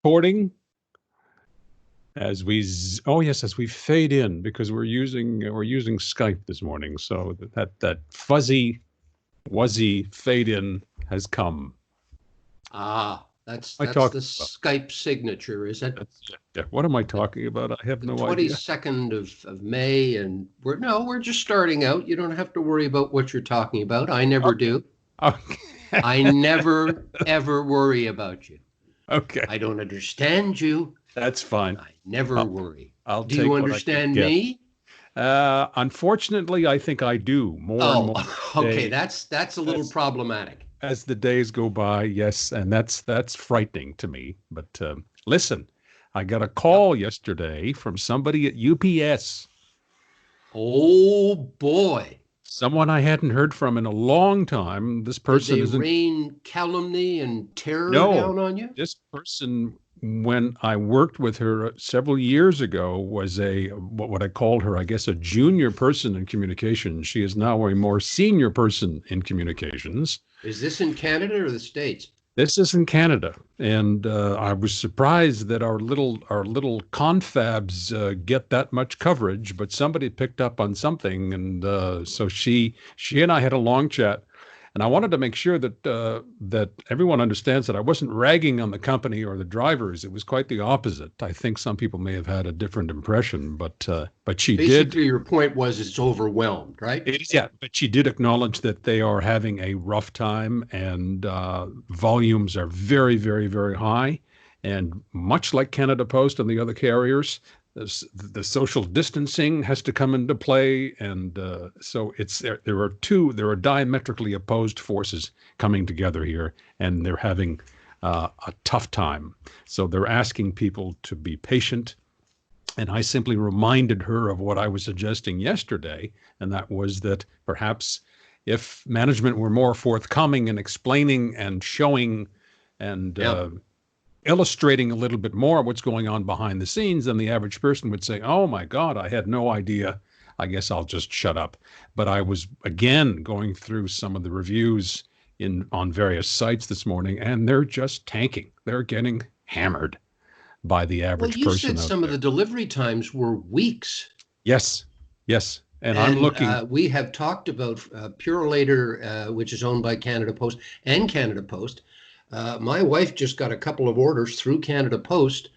Recording as we fade in because we're using Skype this morning. So that fuzzy wuzzy fade in has come. That's I the talk Skype signature, is it? Yeah. What am I talking about? I have The no idea. 22nd of May, and we're just starting out. You don't have to worry about what you're talking about. I never do. Okay. I never ever worry about you. Okay. I don't understand you. That's fine. I never worry. I'll Do take you what I can understand get. me? Unfortunately, I think I do more and more Okay, day that's a little problematic. as the days go by. Yes, and that's frightening to me. But listen, I got a Yep. call yesterday from somebody at UPS, Oh boy. someone I hadn't heard from in a long time. This Did person they isn't. rain calumny and terror No, down on you? this person, when I worked with her several years ago, was what I called her, I guess, a junior person in communications. She is now a more senior person in communications. Is this in Canada or the States? This is in Canada, and I was surprised that our little confabs get that much coverage. But somebody picked up on something, and so she and I had a long chat. And I wanted to make sure that everyone understands that I wasn't ragging on the company or the drivers. It was quite the opposite. I think some people may have had a different impression, but she did. Basically, your point was it's overwhelmed, right? Yeah, but she did acknowledge that they are having a rough time, and volumes are very, very, very high. And much like Canada Post and the other carriers, the social distancing has to come into play, and so there are diametrically opposed forces coming together here, and they're having a tough time. So they're asking people to be patient. And I simply reminded her of what I was suggesting yesterday, and that was that perhaps if management were more forthcoming in explaining and showing and illustrating a little bit more what's going on behind the scenes, then the average person would say, "Oh my God, I had no idea. I guess I'll just shut up." But I was again going through some of the reviews on various sites this morning, and they're just tanking. They're getting hammered by the Well, average you person said out some of there. the delivery times were weeks. Yes, yes. And I'm And looking. we have talked about Purolator, which is owned by Canada Post and Canada Post. My wife just got a couple of orders through Canada Post.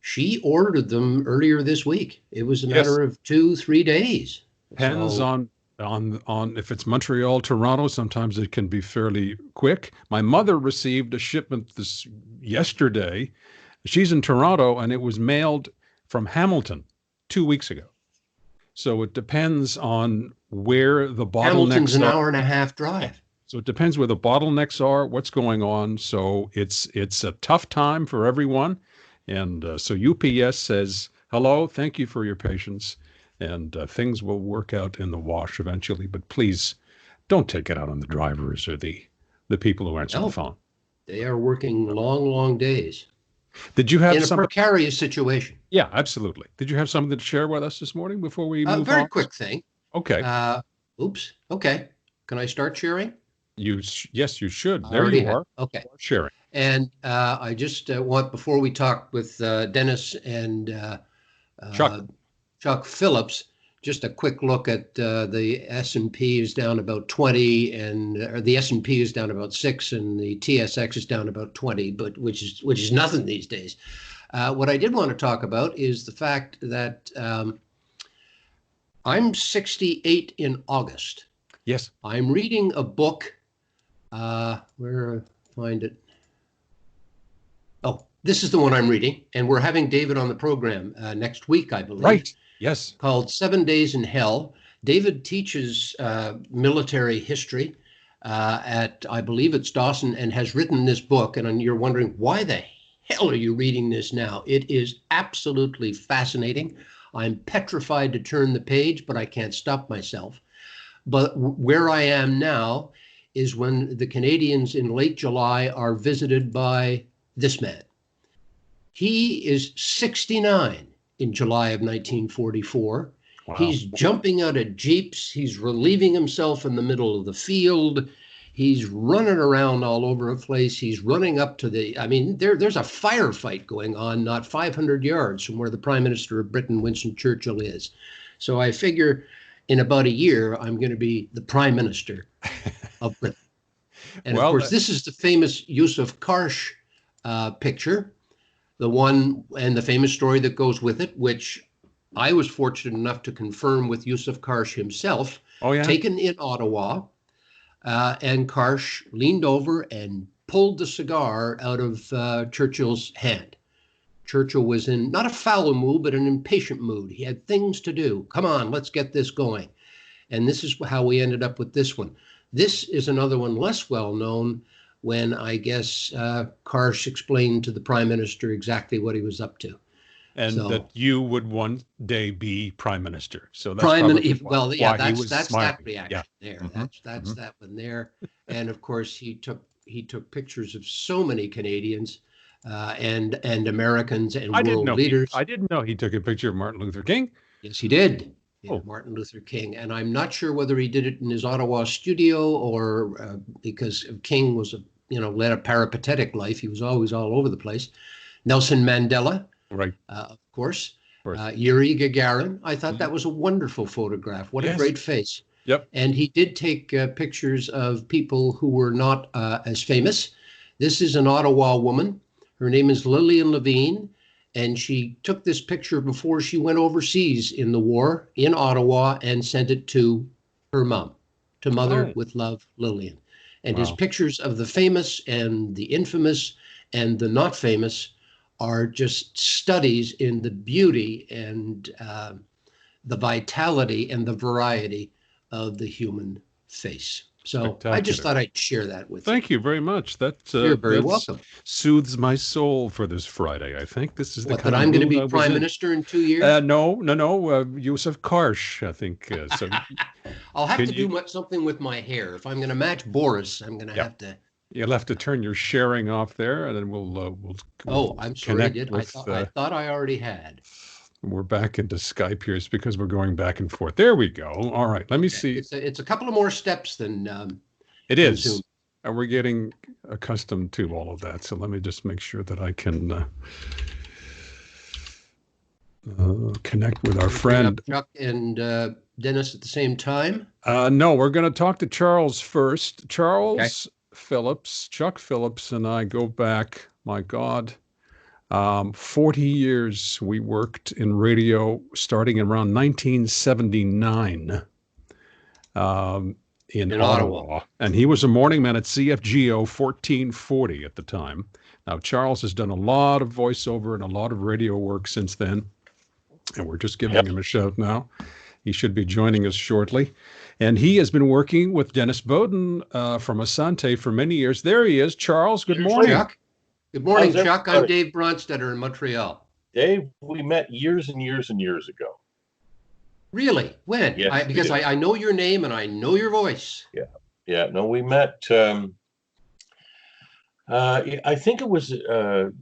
She ordered them earlier this week. It was a Yes, matter of 2, 3 days. depends So, on if it's Montreal, Toronto, sometimes it can be fairly quick. My mother received a shipment this yesterday. She's in Toronto, and it was mailed from Hamilton 2 weeks ago. So it depends on where the Hamilton's bottlenecks an are. hour and a half drive. So it depends where the bottlenecks are, what's going on. So it's a tough time for everyone. And so UPS says, hello, thank you for your patience. And things will work out in the wash eventually. But please don't take it out on the drivers or the people who answer the No, phone. they are working long, long days Did you have in a somebody? precarious situation. Yeah, absolutely. Did you have something to share with us this morning before we move Very on? quick thing. Okay. Oops. Okay. Can I start sharing? Yes, you should. I There already you have. are. Okay. Sharing. And I just want, before we talk with Dennis and Chuck. Chuck Phillips, just a quick look at the S&P is down about 20, and the S&P is down about 6, and the TSX is down about 20, but which is nothing these days. What I did want to talk about is the fact that I'm 68 in August. Yes. I'm reading a book. Where find it? Oh, this is the one I'm reading, and we're having David on the program next week, I believe. Right. Yes. Called 7 Days in Hell. David teaches military history at, I believe it's Dawson, and has written this book. And you're wondering, why the hell are you reading this now? It is absolutely fascinating. I'm petrified to turn the page, but I can't stop myself. But where I am now is when the Canadians in late July are visited by this man. He is 69 in July of 1944. Wow. He's jumping out of jeeps. He's relieving himself in the middle of the field. He's running around all over the place. He's running up to I mean, there's a firefight going on not 500 yards from where the Prime Minister of Britain, Winston Churchill, is. So I figure in about a year, I'm going to be the Prime Minister of Britain. And of course, this is the famous Yusuf Karsh picture, the one and the famous story that goes with it, which I was fortunate enough to confirm with Yusuf Karsh himself, taken in Ottawa. And Karsh leaned over and pulled the cigar out of Churchill's hand. Churchill was in not a foul mood, but an impatient mood. He had things to do. Come on, let's get this going. And this is how we ended up with this one. This is another one less well known, when I guess Karsh explained to the Prime Minister exactly what he was up to. And that you would one day be Prime Minister. So that's that's that reaction there. Mm-hmm. That's that one there. And of course, he took pictures of so many Canadians and Americans and world leaders. I didn't know he took a picture of Martin Luther King. Yes, he did. Yeah, Martin Luther King. And I'm not sure whether he did it in his Ottawa studio or because King was led a peripatetic life. He was always all over the place. Nelson Mandela. Right. Of course. Yuri Gagarin. I thought that was a wonderful photograph. What a great face. Yep. And he did take pictures of people who were not as famous. This is an Ottawa woman. Her name is Lillian Levine. And she took this picture before she went overseas in the war in Ottawa and sent it to her mom, to Mother with Love, Lillian. And his pictures of the famous and the infamous and the not famous are just studies in the beauty and the vitality and the variety of the human face. So I just thought I'd share that with you. Thank you very much. You're very welcome. Soothes my soul for this Friday. I think this is that I'm going to be Prime Minister in 2 years? No. Yusuf Karsh, I think. So I'll have to do something with my hair. If I'm going to match Boris, I'm going to have to. You'll have to turn your sharing off there, and then we'll I'm sorry, I did. I thought I already had. We're back into Skype here. It's because we're going back and forth. There we go. All right. Let me see. It's a couple of more steps than it is. Zoom. And we're getting accustomed to all of that. So let me just make sure that I can connect with our friend. Chuck and Dennis at the same time? No, we're going to talk to Charles first. Charles Phillips, Chuck Phillips, and I go back, my God, 40 years. We worked in radio starting around 1979 in Ottawa. And he was a morning man at CFGO 1440 at the time. Now, Charles has done a lot of voiceover and a lot of radio work since then. And we're just giving him a shout now. He should be joining us shortly. And he has been working with Dennis Bodin from Assante for many years. There he is. Charles, good morning. Chuck. Good morning, Chuck. I'm Dave Bronstetter in Montreal. Dave, we met years and years and years ago. Really? When? Yes, because I know your name and I know your voice. Yeah. No, we met. I think it was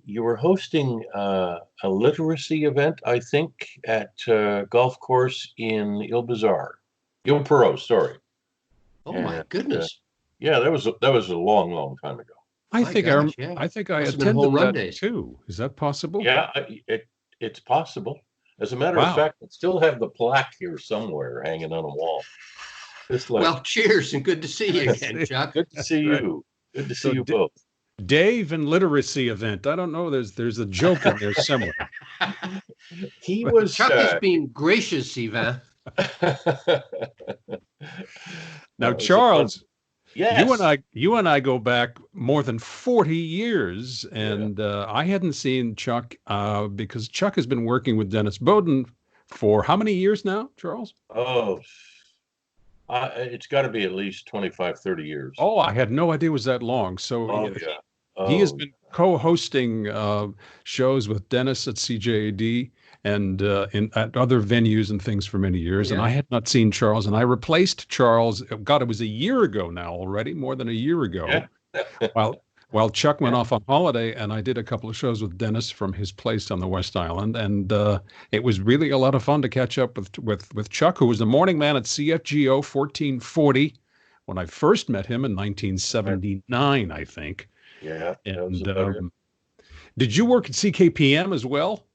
you were hosting a literacy event, I think, at golf course in Il-Perrot, sorry. Oh, my goodness. That was a long, long time ago. I think I attended that too. Is that possible? Yeah, it's possible. As a matter of fact, I still have the plaque here somewhere hanging on a wall. Well, cheers and good to see you again, Chuck. Good to see you. Good to see you both. Dave and literacy event. I don't know. There's a joke in there somewhere. Chuck is being gracious, Yvan. Now, Charles. Yes. You and I go back more than 40 years, and I hadn't seen Chuck because Chuck has been working with Dennis Bodin for how many years now, Charles? Oh, it's got to be at least 25, 30 years. Oh, I had no idea it was that long. So he has been co-hosting shows with Dennis at CJAD and at other venues and things for many years. And I had not seen Charles, and I replaced Charles. God, it was a year ago now already, more than a year ago. While Chuck went off on holiday, and I did a couple of shows with Dennis from his place on the West Island, and it was really a lot of fun to catch up with Chuck, who was the morning man at CFGO 1440 when I first met him in 1979, I think. Yeah, that was And about it. did you work at CKPM as well?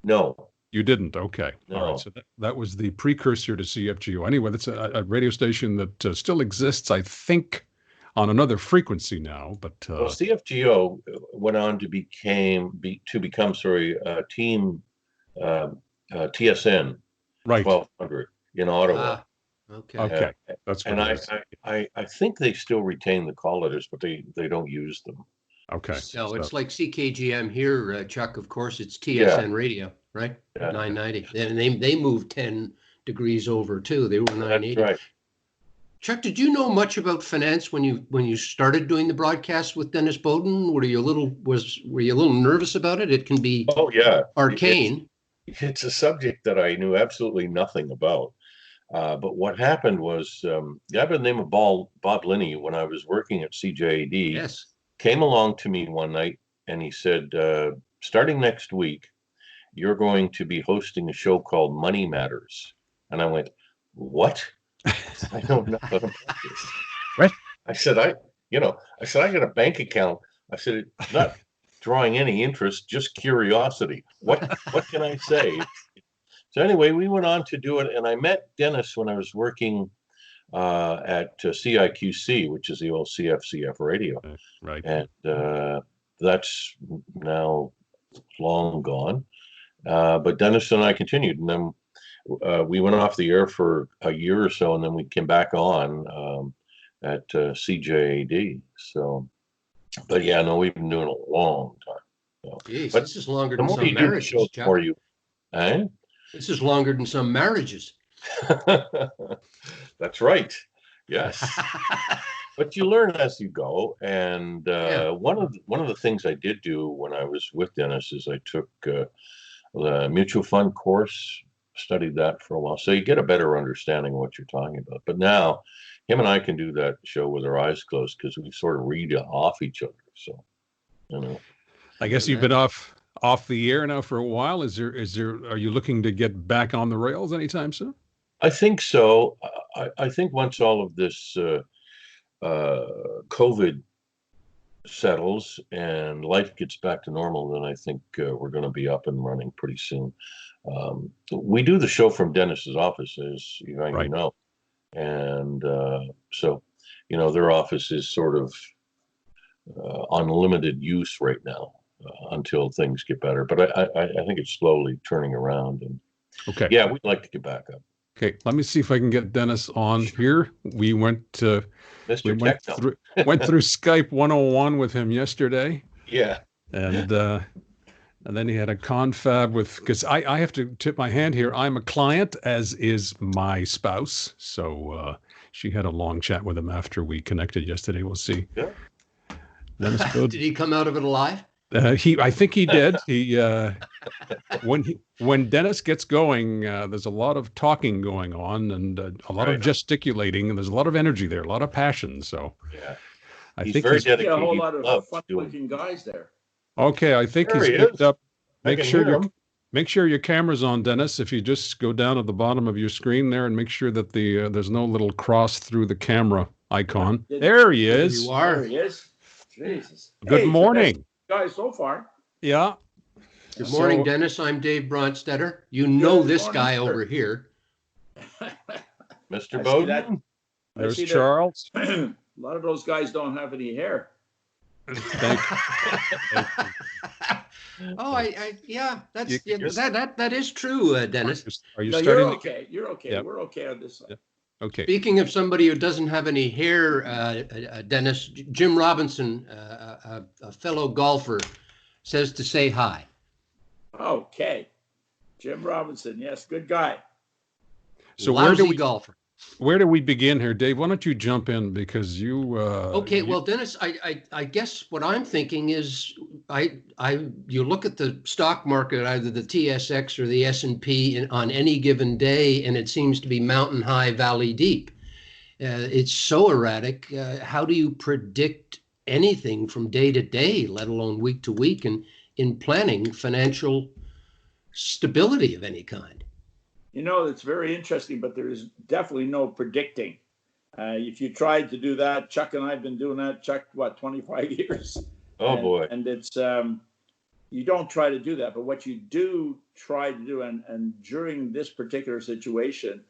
No, You didn't. Okay. All right. no. So that was the precursor to CFGO. Anyway, that's a radio station that still exists, I think, on another frequency now. But Well, CFGO went on to become team TSN right. 1200 in Ottawa. Ah, okay. Okay. Uh, That's what and it I, is. I think they still retain the call letters, but they don't use them. Okay. No, So, it's like CKGM here, Chuck. Of course, it's Yeah. TSN radio, right? Yeah. 990. And they moved 10 degrees over too. They were That's 980. right. Chuck, did you know much about finance when you started doing the broadcast with Dennis Bodin? Were you a little nervous about it? It can be Oh yeah, arcane. it's a subject that I knew absolutely nothing about. But what happened was, a guy by the name of Bob Linney, when I was working at CJAD, Yes. came along to me one night and he said, starting next week, you're going to be hosting a show called Money Matters. And I went, what? I don't know about this. What? I said, I got a bank account. I said, it's not drawing any interest, just curiosity. What can I say? So anyway, we went on to do it, and I met Dennis when I was working at CIQC, which is the old CFCF radio, right. and that's now long gone. But Dennis and I continued, and then we went off the air for a year or so, and then we came back on at CJAD. So, but yeah, no, we've been doing it a long time. So. Jeez, But this is longer the than more some you do the marriages, show, the Chuck. more you, eh? This is longer than some marriages. That's right. Yes. But you learn as you go. And Yeah. one of the things I did do when I was with Dennis is I took the mutual fund course, studied that for a while. So you get a better understanding of what you're talking about. But now him and I can do that show with our eyes closed because we sort of read off each other. So, you know. I guess you've been off the air now for a while. Are you looking to get back on the rails anytime soon? I think so. I think once all of this COVID settles and life gets back to normal, then I think we're going to be up and running pretty soon. We do the show from Dennis's office, as you Right. know, and so their office is sort of on limited use right now until things get better. But I think it's slowly turning around, and Okay. yeah, we'd like to get back up. Okay. Let me see if I can get Dennis on here. We went Mr. Techno. went through Skype 101 with him yesterday. Yeah. And then he had a confab because I have to tip my hand here. I'm a client, as is my spouse. So she had a long chat with him after we connected yesterday. We'll see. Yeah. Dennis Did he come out of it alive? I think he did. When Dennis gets going, there's a lot of talking going on and a lot of gesticulating, and there's a lot of energy there, a lot of passion. So yeah, I he's think very he's dedicated. A whole lot of fun-looking guys there. okay. I think There he's he picked is. up. I Make can sure hear your him. make sure your camera's on, Dennis. If you just go down at the bottom of your screen there and make sure that there's no little cross through the camera icon. There he There is. you are. There he is. Jesus. Good Hey, morning. guys so far. Yeah. Good morning, So- Dennis. I'm Dave Bronstetter. You know Good this morning, guy sir. over here. Mr. I see Bodin. I There's see that- Charles. A lot of those guys don't have any hair. Thank you. Oh, yeah, that's You're- that is true, Dennis. Are you No, starting? you're okay. You're okay. Yeah. We're okay on this side. Okay. Speaking of somebody who doesn't have any hair, Dennis, Jim Robinson, a fellow golfer, says to say hi. Okay. Jim Robinson. Yes, good guy. So Lousy golfer. where do we begin here, Dave? Why don't you jump in because you? Okay, well, Dennis, I guess what I'm thinking is, you look at the stock market, either the TSX or the S&P on any given day, and it seems to be mountain high, valley deep. It's so erratic. How do you predict anything from day to day, let alone week to week, and in planning financial stability of any kind? You know, it's very interesting, but there is definitely no predicting. If you tried to do that, Chuck and I have been doing that, Chuck, what, 25 years? Oh, boy. And it's, you don't try to do that, but what you do try to do, and during this particular situation,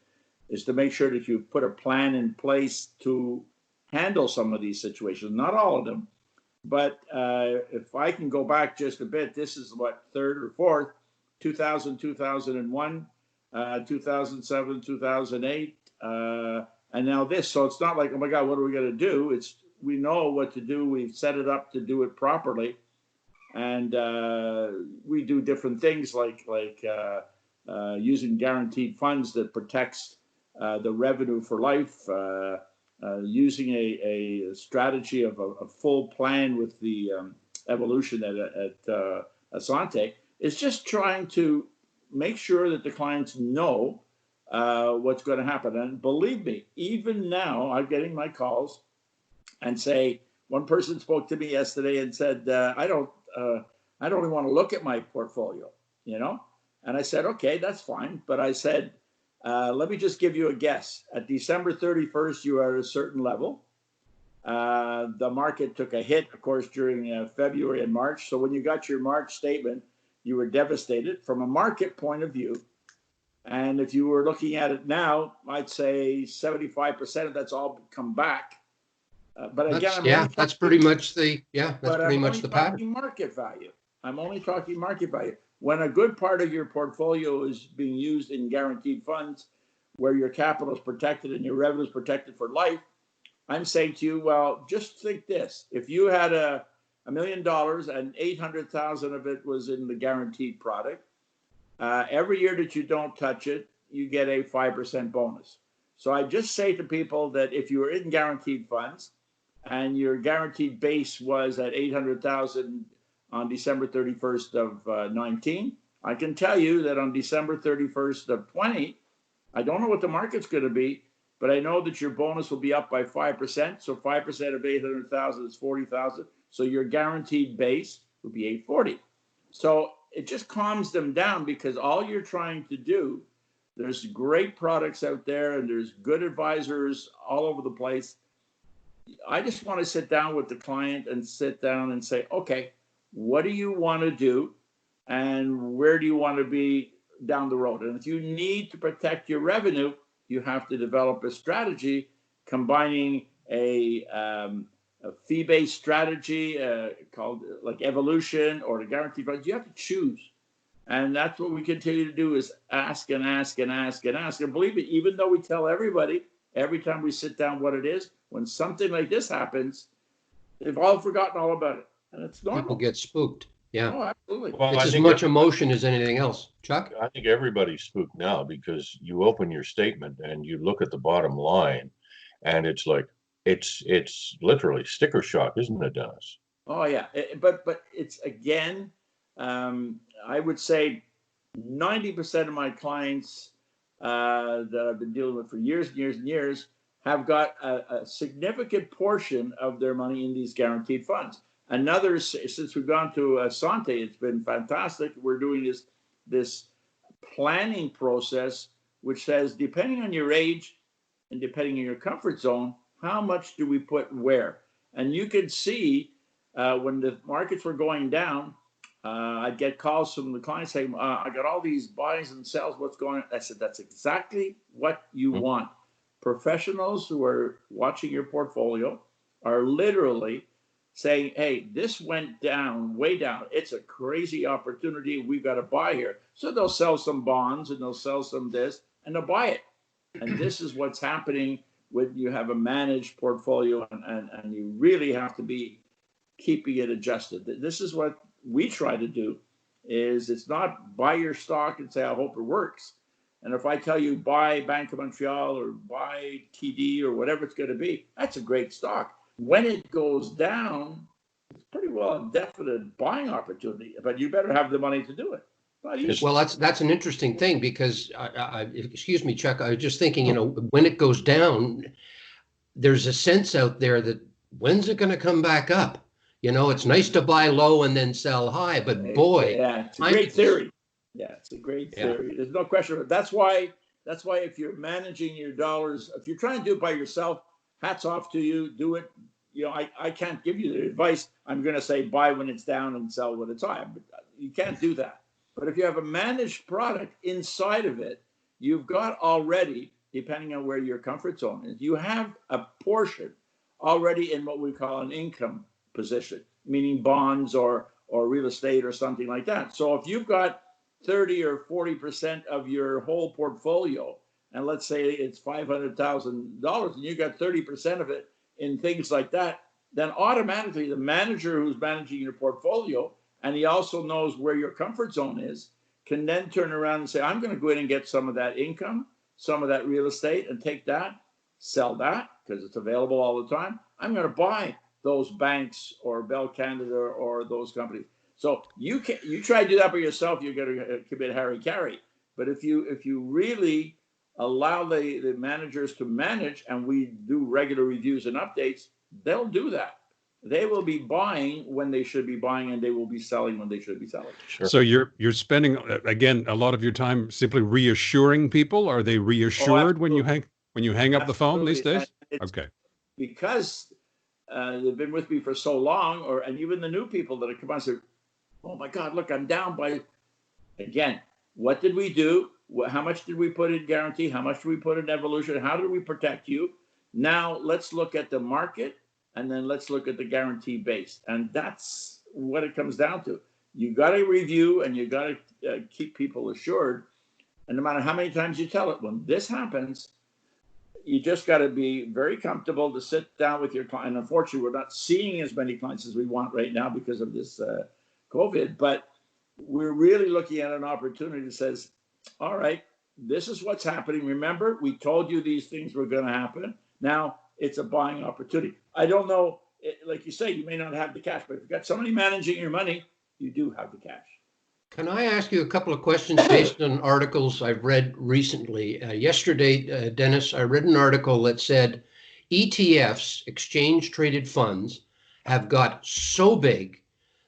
is to make sure that you put a plan in place to handle some of these situations, not all of them. But if I can go back just a bit, this is what, third or fourth, 2000, 2001, 2007, 2008, and now this. So it's not like, oh my God, what are we going to do? It's, we know what to do. We've set it up to do it properly. And we do different things like using guaranteed funds that protects the revenue for life, using a strategy of a full plan with the evolution at Assante. It's just trying to make sure that the clients know what's going to happen. And believe me, even now, I'm getting my calls and say, one person spoke to me yesterday and said, I don't even want to look at my portfolio, you know? And I said, okay, that's fine. But I said, let me just give you a guess. At December 31st, you are at a certain level. The market took a hit, of course, during February and March. So when you got your March statement, you were devastated from a market point of view. And if you were looking at it now, I'd say 75% of that's all come back. But again, that's pretty much the pattern. Market value. I'm only talking market value. When a good part of your portfolio is being used in guaranteed funds, where your capital is protected and your revenue is protected for life, I'm saying to you, well, just think this: if you had $1 million and 800,000 of it was in the guaranteed product, every year that you don't touch it, you get a 5% bonus. So I just say to people that if you were in guaranteed funds and your guaranteed base was at 800,000 on December 31st of 19, I can tell you that on December 31st of 20, I don't know what the market's going to be, but I know that your bonus will be up by 5%. So 5% of 800,000 is 40,000. So your guaranteed base will be 840. So it just calms them down, because all you're trying to do, there's great products out there and there's good advisors all over the place. I just want to sit down with the client and sit down and say, okay, what do you want to do and where do you want to be down the road? And if you need to protect your revenue, you have to develop a strategy combining a fee-based strategy called like evolution or the guarantee fund. You have to choose. And that's what we continue to do, is ask and ask and ask and ask. And believe me, even though we tell everybody every time we sit down what it is, when something like this happens, they've all forgotten all about it. And it's normal. People get spooked. Yeah. Oh, absolutely. Well, it's as much emotion as anything else. Chuck? I think everybody's spooked now, because you open your statement and you look at the bottom line, and it's like, it's literally sticker shock, isn't it, Dennis? Oh yeah, but it's, again, I would say 90% of my clients that I've been dealing with for years and years and years have got a significant portion of their money in these guaranteed funds. Another, since we've gone to Assante, it's been fantastic. We're doing this planning process, which says, depending on your age and depending on your comfort zone, how much do we put where? And you can see when the markets were going down, I'd get calls from the clients saying, I got all these buys and sells, what's going on? I said, that's exactly what you want. Professionals who are watching your portfolio are literally saying, hey, this went down, way down. It's a crazy opportunity. We've got to buy here. So they'll sell some bonds and they'll sell some this and they'll buy it. And this is what's happening when you have a managed portfolio, and you really have to be keeping it adjusted. This is what we try to do, is it's not buy your stock and say, I hope it works. And if I tell you buy Bank of Montreal or buy TD or whatever it's going to be, that's a great stock. When it goes down, it's pretty well a definite buying opportunity, but you better have the money to do it. Well, that's an interesting thing, because excuse me, Chuck, I was just thinking, when it goes down, there's a sense out there that when's it going to come back up? It's nice to buy low and then sell high, but boy, yeah, it's a great theory. Yeah, it's a great theory. There's no question. That's why if you're managing your dollars, if you're trying to do it by yourself, hats off to you. Do it. You know, I can't give you the advice. I'm going to say buy when it's down and sell when it's high. But you can't do that. But if you have a managed product inside of it, you've got already, depending on where your comfort zone is, you have a portion already in what we call an income position, meaning bonds or real estate or something like that. So if you've got 30 or 40% of your whole portfolio, and let's say it's $500,000, and you got 30% of it in things like that, then automatically the manager who's managing your portfolio, and he also knows where your comfort zone is, can then turn around and say, I'm going to go in and get some of that income, some of that real estate, and take that, sell that, because it's available all the time. I'm going to buy those banks or Bell Canada or those companies. So you try to do that by yourself, you're going to commit hara-kiri. But if you really allow the managers to manage, and we do regular reviews and updates, they'll do that. They will be buying when they should be buying, and they will be selling when they should be selling. Sure. So you're spending, again, a lot of your time simply reassuring people. Are they reassured when you hang up the phone these days? Okay. Because they've been with me for so long, and even the new people that have come on and say, oh my God, look, I'm down by, again, what did we do? How much did we put in guarantee? How much did we put in evolution? How did we protect you? Now let's look at the market, and then let's look at the guarantee base. And that's what it comes down to. You got to review, and you got to keep people assured. And no matter how many times you tell it, when this happens, you just got to be very comfortable to sit down with your client. And unfortunately, we're not seeing as many clients as we want right now because of this COVID, but we're really looking at an opportunity that says, all right, this is what's happening. Remember, we told you these things were going to happen. Now it's a buying opportunity. I don't know, like you say, you may not have the cash, but if you've got somebody managing your money, you do have the cash. Can I ask you a couple of questions based on articles I've read recently? Yesterday, Dennis, I read an article that said ETFs, exchange traded funds, have got so big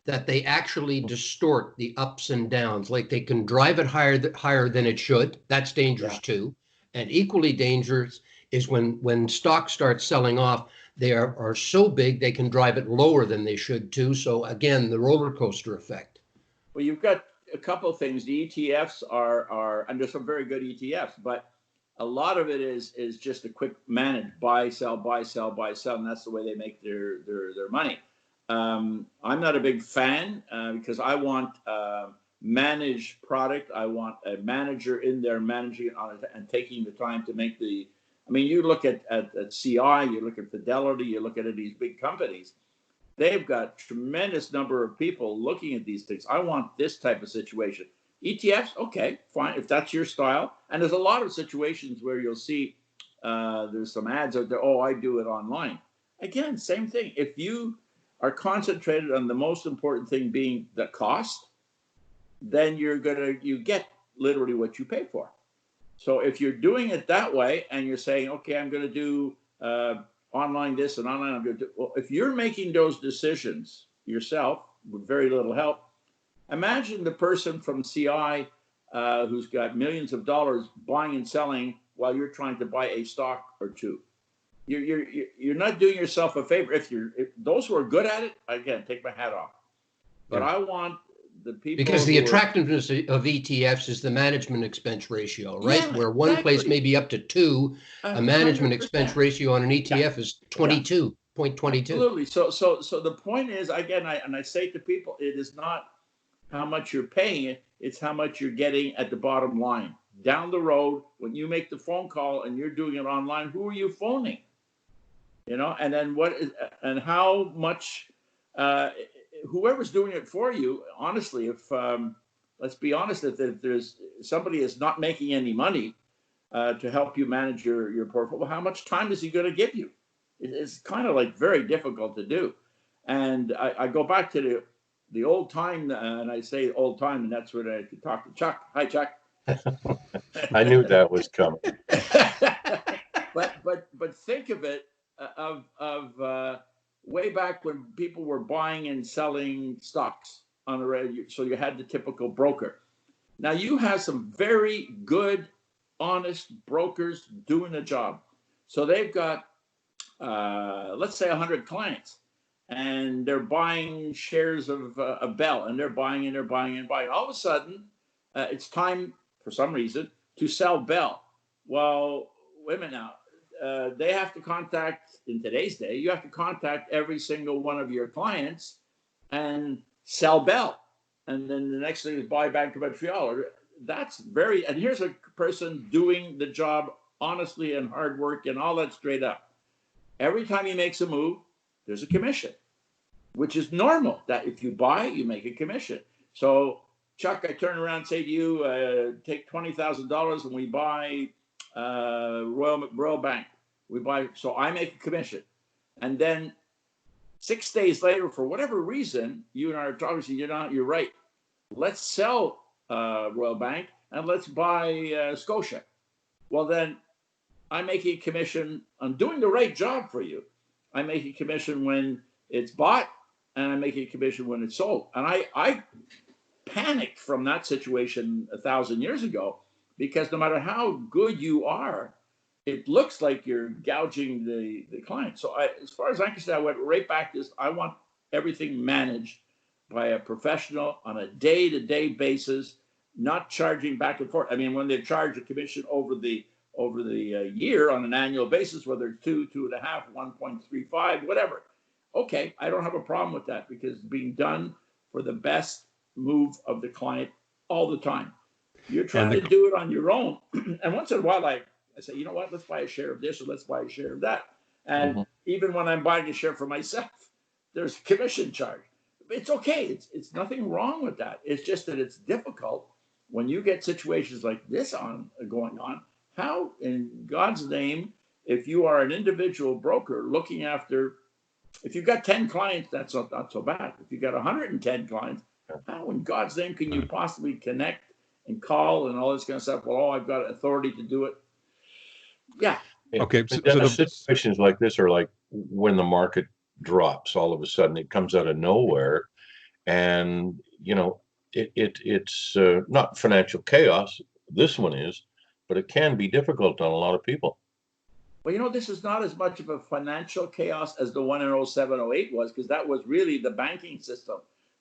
that they actually distort the ups and downs. Like they can drive it higher than it should. That's dangerous too. And equally dangerous is when stocks start selling off, they are so big they can drive it lower than they should too. So again, the roller coaster effect. Well, you've got a couple of things. The ETFs are and there's some very good ETFs, but a lot of it is just a quick manage, buy, sell, buy, sell, buy, sell, and that's the way they make their money. I'm not a big fan because I want managed product. I want a manager in there managing it on it and taking the time to make the. I mean, you look at CI, you look at Fidelity, you look at these big companies. They've got tremendous number of people looking at these things. I want this type of situation. ETFs, okay, fine, if that's your style. And there's a lot of situations where you'll see there's some ads out there, oh, I do it online. Again, same thing. If you are concentrated on the most important thing being the cost, then you get literally what you pay for. So if you're doing it that way and you're saying, okay, I'm going to do online this and online, I'm going to do, well, if you're making those decisions yourself with very little help, imagine the person from CI who's got millions of dollars buying and selling while you're trying to buy a stock or two. You're not doing yourself a favor. If those who are good at it, again, take my hat off. But I want the people, because the attractiveness of ETFs is the management expense ratio, right? Where one place may be up to 2, a management 100%. Expense ratio on an ETF is 22.22. Absolutely. So the point is, again, I say to people, it is not how much you're paying it's how much you're getting at the bottom line. Down the road, when you make the phone call and you're doing it online, who are you phoning? You know, and then and how much whoever's doing it for you, honestly, if let's be honest, if there's somebody is not making any money to help you manage your portfolio, how much time is he going to give you? It's kind of like very difficult to do. And I go back to the old time, and I say old time, and that's when I could talk to Chuck. Hi, Chuck. I knew that was coming. But think of it of way back when people were buying and selling stocks on the radio, so you had the typical broker. Now you have some very good, honest brokers doing the job. So they've got let's say 100 clients, and they're buying shares of Bell, and they're buying and they're buying and buying. All of a sudden, it's time for some reason to sell Bell. Well, wait a minute now. They have to contact, in today's day, you have to contact every single one of your clients and sell Bell. And then the next thing is buy Bank of Montreal. That's very, and here's a person doing the job honestly and hard work and all that straight up. Every time he makes a move, there's a commission, which is normal. That if you buy, you make a commission. So, Chuck, I turn around and say to you, take $20,000 and we buy Royal Bank. We buy, so I make a commission. And then 6 days later, for whatever reason, you and I are talking, you're right. Let's sell Royal Bank and let's buy Scotia. Well, then I make a commission on doing the right job for you. I make a commission when it's bought and I make a commission when it's sold. And I panicked from that situation 1,000 years ago, because no matter how good you are, it looks like you're gouging the client. So as far as I'm concerned, I went right back to this. I want everything managed by a professional on a day-to-day basis, not charging back and forth. I mean, when they charge a commission over the year on an annual basis, whether it's 2, 2.5, 1.35, whatever. Okay, I don't have a problem with that, because it's being done for the best move of the client all the time. You're trying to do it on your own. And once in a while, I say, you know what, let's buy a share of this or let's buy a share of that. And even when I'm buying a share for myself, there's a commission charge. It's okay. It's nothing wrong with that. It's just that it's difficult when you get situations like this going on. How in God's name, if you are an individual broker looking after, if you've got 10 clients, that's not so bad. If you've got 110 clients, how in God's name can you possibly connect and call and all this kind of stuff? Well, I've got authority to do it. Yeah. Okay. So situations like this are like when the market drops, all of a sudden it comes out of nowhere, and it's not financial chaos. This one is, but it can be difficult on a lot of people. Well, this is not as much of a financial chaos as the one in 07-08 was, because that was really the banking system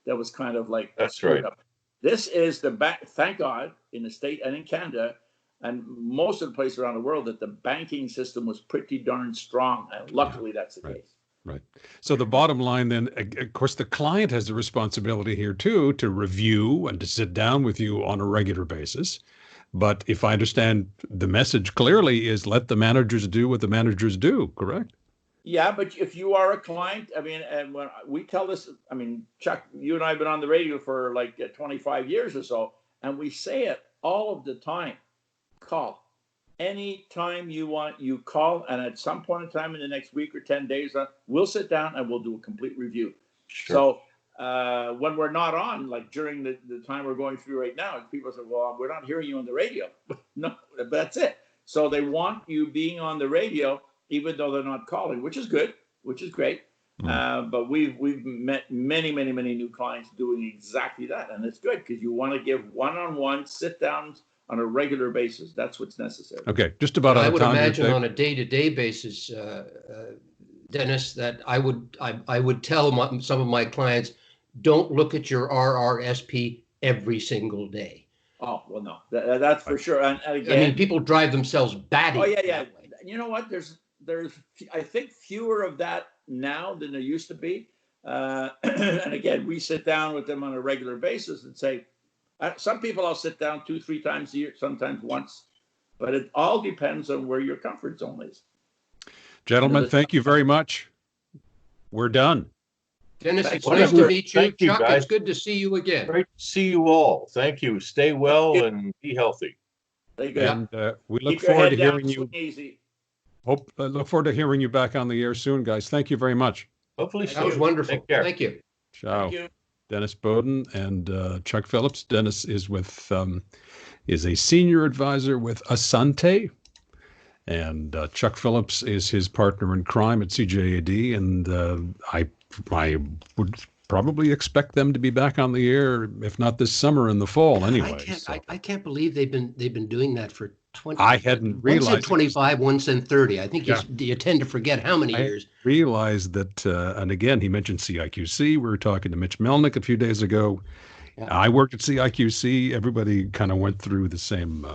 that was kind of like, that's right. Up. This is the bank. Thank God, in the State and in Canada and most of the places around the world, that the banking system was pretty darn strong, and luckily that's the case. Right. So the bottom line then, of course, the client has a responsibility here too, to review and to sit down with you on a regular basis. But if I understand the message clearly, is let the managers do what the managers do, correct? Yeah, but if you are a client, I mean, and when we tell this, I mean, Chuck, you and I have been on the radio for like 25 years or so, and we say it all of the time. Call. Anytime you want, you call, and at some point in time in the next week or 10 days, we'll sit down and we'll do a complete review. Sure. So when we're not on, like during the time we're going through right now, people say, well, we're not hearing you on the radio. No, that's it. So they want you being on the radio, even though they're not calling, which is good, which is great. But we've met many new clients doing exactly that. And it's good, because you want to give one-on-one sit-downs on a regular basis. That's what's necessary. Okay, just about I would imagine on a day-to-day basis, Dennis, that I would tell some of my clients, don't look at your RRSP every single day. Oh, well, no, that's for sure. And again, I mean, people drive themselves batty. Oh, yeah. You know what? There's I think fewer of that now than there used to be. And again, we sit down with them on a regular basis and say, some people I'll sit down 2-3 times a year, sometimes once, but it all depends on where your comfort zone is. Gentlemen, thank you very much. We're done. Dennis, it's nice to meet you. Chuck, guys. It's good to see you again. Great to see you all. Thank you. Stay well and be healthy. And we look forward to hearing you. Look forward to hearing you back on the air soon, guys. Thank you very much. Hopefully soon. That was wonderful. Thank you. Ciao. Thank you. Dennis Bodin and Chuck Phillips. Dennis is is a senior advisor with Assante, and Chuck Phillips is his partner in crime at CJAD. And I would probably expect them to be back on the air, if not this summer, in the fall. Anyway, I can't believe they've been doing that for I hadn't One said realized. 25, one said 30. I think Yeah. you tend to forget how many I years. realized that, and again, he mentioned CIQC. We were talking to Mitch Melnick a few days ago. Yeah. I worked at CIQC. Everybody kind of went through the same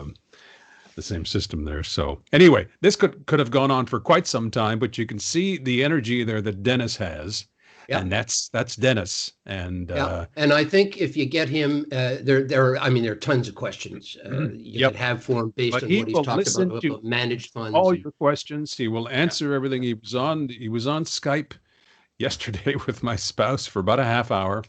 system there. So anyway, this could have gone on for quite some time, but you can see the energy there that Dennis has. Yeah. And that's Dennis. And and I think if you get him, there are tons of questions you could have for him based on what he's talked about managed funds. All your questions. He will answer everything. He was on Skype yesterday with my spouse for about a half hour,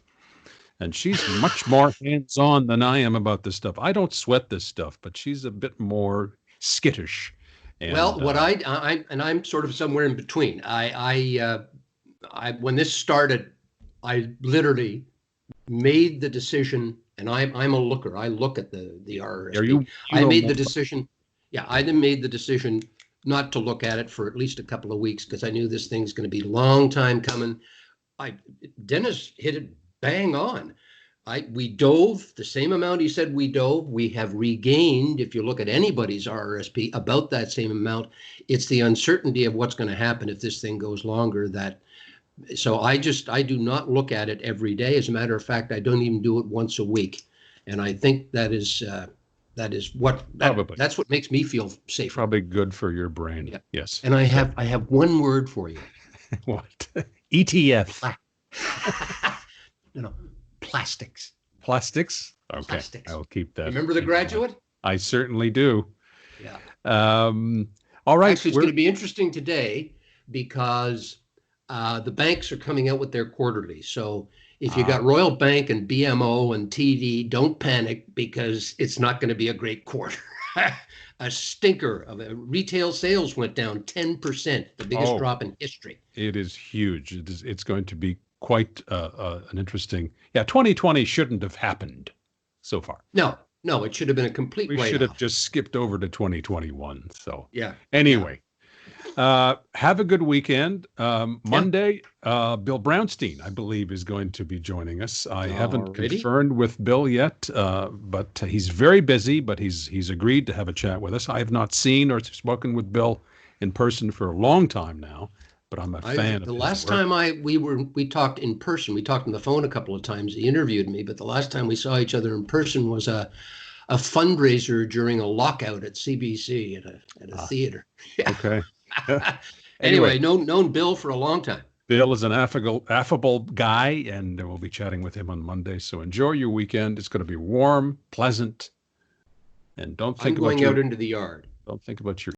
and she's much more hands-on than I am about this stuff. I don't sweat this stuff, but she's a bit more skittish. And, well, what I'm sort of somewhere in between. When this started, I literally made the decision, and I'm a looker. I look at the RRSP. I made the decision. Yeah, I then made the decision not to look at it for at least a couple of weeks because I knew this thing's going to be a long time coming. Dennis hit it bang on. We dove the same amount he said we dove. We have regained, if you look at anybody's RRSP, about that same amount. It's the uncertainty of what's going to happen if this thing goes longer so I do not look at it every day. As a matter of fact, I don't even do it once a week. And I think that's what makes me feel safer. Probably good for your brain. Yeah. Yes. And I have one word for you. What? ETF. Plastics. Plastics? Okay. Plastics. I'll keep that. Remember The Graduate? I certainly do. Yeah. All right. Actually, it's going to be interesting today because the banks are coming out with their quarterly. So if you got Royal Bank and BMO and TD, don't panic because it's not going to be a great quarter. A stinker of retail sales went down 10%, the biggest drop in history. It is huge. It's going to be quite an interesting. Yeah, 2020 shouldn't have happened so far. No, it should have been a complete write-off. We should have just skipped over to 2021. So yeah. Anyway. Have a good weekend. Monday, Bill Brownstein, I believe, is going to be joining us. I haven't confirmed with Bill yet, but he's very busy, but he's agreed to have a chat with us. I have not seen or spoken with Bill in person for a long time now, but I'm a fan of his work. The last time we talked in person, we talked on the phone a couple of times. He interviewed me, but the last time we saw each other in person was a fundraiser during a lockout at CBC at a theater. Yeah. Okay. Anyway, known Bill for a long time. Bill is an affable guy, and we'll be chatting with him on Monday. So enjoy your weekend. It's going to be warm, pleasant, and don't think I'm going out into the yard. Don't think about your